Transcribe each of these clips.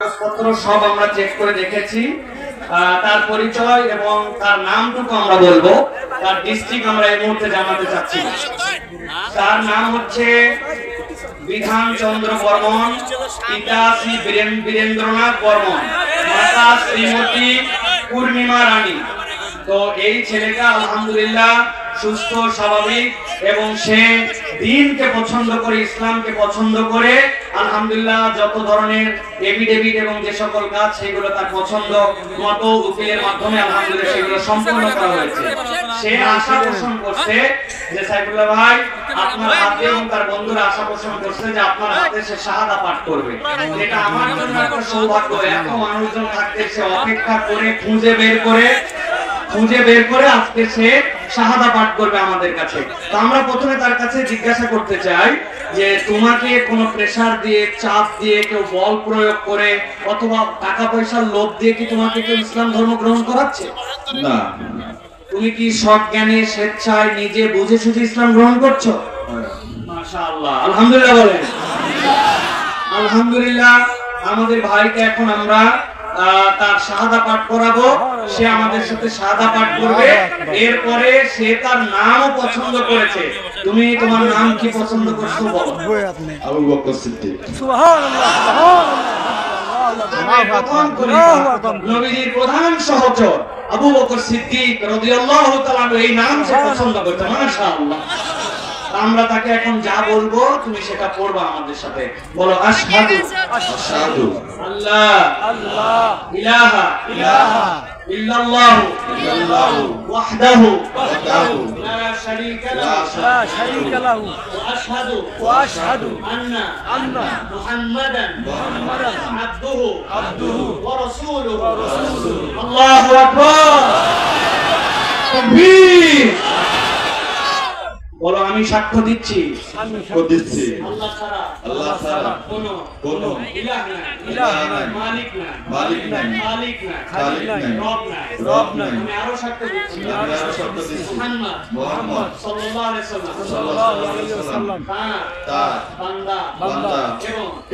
কাগজপত্র সব আমরা চেক করে দেখেছি। তার পরিচয় এবং তার নামটুকু আমরা বলবো, তার ডিস্ট্রিক্ট আমরা এই মুহূর্তে জানাতে চাচ্ছি। তার নাম হচ্ছে বিধান চন্দ্র বর্মন, পিতা শ্রী বীরেন্দ্রনাথ বর্মন, মাতা শ্রীমতী পূর্ণিমা রানী। তো এই ছেলেটা আলহামদুলিল্লাহ সুস্থ স্বাভাবিক এবং সে দ্বীনকে পছন্দ করে, ইসলামকে পছন্দ করে আলহামদুলিল্লাহ যত ধরনের এফিডেভিট এবং যে সকল কাজ সেগুলো তার পছন্দ মতো উকিলের মাধ্যমে আলহামদুলিল্লাহ সেগুলো সম্পন্ন করা হয়েছে। সে আশা পোষণ করছে যে সাইফুল্লাহ ভাই আপনার হাতে, এবং তার বন্ধুরা আশা পোষণ করছে যে আপনার হাতে সে শাহাদা পাঠ করবে। এটা আমার জন্য একটা সৌভাগ্য। এত মানুষজন থাকতে সে অপেক্ষা করে খুঁজে বের করে আজকে সে শাহাদা পাঠ করবে আমাদের কাছে। তো আমরা প্রথমে তার কাছে জিজ্ঞাসা করতে চাই যে তোমাকে কোনো প্রেসার দিয়ে, চাপ দিয়ে, কেউ বল প্রয়োগ করে অথবা টাকা পয়সার লোভ দিয়ে কি তোমাকে কেউ ইসলাম ধর্ম গ্রহণ করাচ্ছে? না। তুমি কি সজ্ঞানে স্বেচ্ছায় নিজে বুঝে সুঝে ইসলাম গ্রহণ করছো? মাশাআল্লাহ, আলহামদুলিল্লাহ বলেন। আলহামদুলিল্লাহ। আমাদের ভাইকে এখন আমরা তার শাহাদা পাঠ করাবো। সে আমাদের সাথে শাহাদা পাঠ করবে। এরপরে সে তার নামও পছন্দ করেছে। তুমি তোমার নাম কি পছন্দ করছো বলো? আবু বকর সিদ্দিক। নবীজির প্রধান সহচর আবু বকর সিদ্দিক রাদিয়াল্লাহু তাআলা এই নাম সে পছন্দ করতে। মাশাআল্লাহ। আমরা তাকে এখন যা বলবো তুমি সেটা পড়বা আমাদের সাথে। বলো আশহাদু আল্লাহ ইলাহা ইল্লাল্লাহু ওয়াহদাহু লা শারীকা লাহু ওয়া আশহাদু আন্না মুহাম্মাদান আবদুহু ওয়া রাসূলুহু। আল্লাহু আকবার। তাকবীর। বলো আমি সাক্ষ্য দিচ্ছি আল্লাহ ছাড়া কোনো ইলাহ নাই, মালিক নাই, খালিক নাই, রব নাই। আমি আরো সাক্ষ্য দিচ্ছি মুহাম্মদ সাল্লাল্লাহু আলাইহি ওয়াসাল্লাম তার বান্দা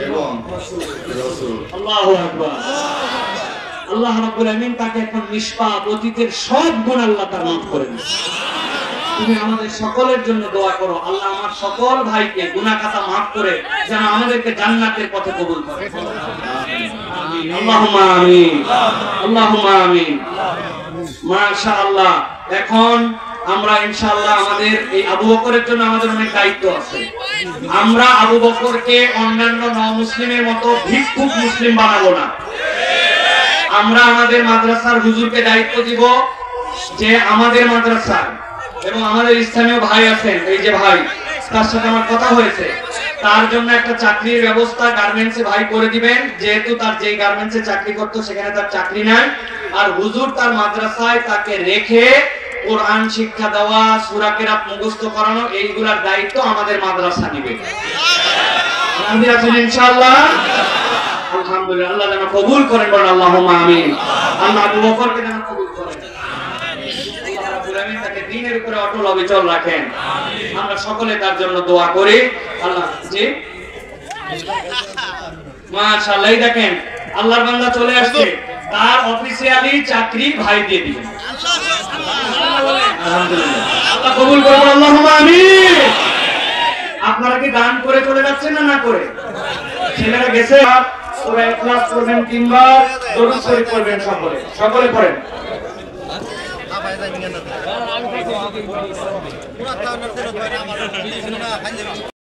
এবং রাসূল। আল্লাহু আকবার। আল্লাহ রাব্বুল আমিন তাকে এখন নিষ্পাপ অতীতের সব গুনাহ আল্লাহ তার মাফ করে দিয়েছে। তুমি আমাদের সকলের জন্য দোয়া করো, আল্লাহ আমার সকল ভাইকে গুনাহ খাতা মাফ করে যেন আমাদেরকে জান্নাতের পথে কবুল করে। আমিন। আল্লাহুম্মা আমিন, আল্লাহুম্মা আমিন। মাশাআল্লাহ। এখন আমরা ইনশাআল্লাহ আমাদের এই আবু বকরের জন্য আমাদের অনেক দায়িত্ব আছে। আমরা আবু বকরকে অন্যান্য নও-মুসলিমের মতো ভিক্ষুক মুসলিম বানাবো না। আমরা আমাদের মাদ্রাসার হুজুরকে দায়িত্ব দিব যে আমাদের মাদ্রাসা এবং আমাদের স্থানীয় ভাই আছেন, এই যে ভাই, তার সাথে আমার কথা হয়েছে, তার জন্য একটা চাকরির ব্যবস্থা গার্মেন্টসে ভাই করে দিবেন। যেহেতু তার যেই গার্মেন্টসে চাকরি করতো সেখানে তার চাকরি নাই, আর হুজুর তার মাদ্রাসায় তাকে রেখে কোরআন শিক্ষা দেওয়া, সূরা কেরাত মুখস্থ করানো, এইগুলার দায়িত্ব আমাদের মাদ্রাসা নেবে। রাজি আছেন ইনশাআল্লাহ? আলহামদুলিল্লাহ। আল্লাহ যেন কবুল করেন, বলেন আল্লাহুম্মা আমিন। আল্লাহ আবু বকরকে যেন কবুল করেন, আল্লাহ রাব্বুল আমিন তাকে দ্বীনের উপরে অটল অবিচল রাখেন। আমরা সকলে তার জন্য দোয়া করি। আল্লাহ জি মাশাআল্লাহ। দেখেন আল্লাহর বান্দা চলে আসছে, তার অফিশিয়ালি চাকরি ভাই দিয়ে দিবেন। আলহামদুলিল্লাহ। আল্লাহ কবুল করুন, আল্লাহুম্মা আমিন। আপনারা কি দান করে চলে যাচ্ছেন না করে? ছেলেরা গেছে, সূরা ইখলাস পড়বেন 3 বার, দরুদ শরীফ পড়বেন সকলে পড়েন।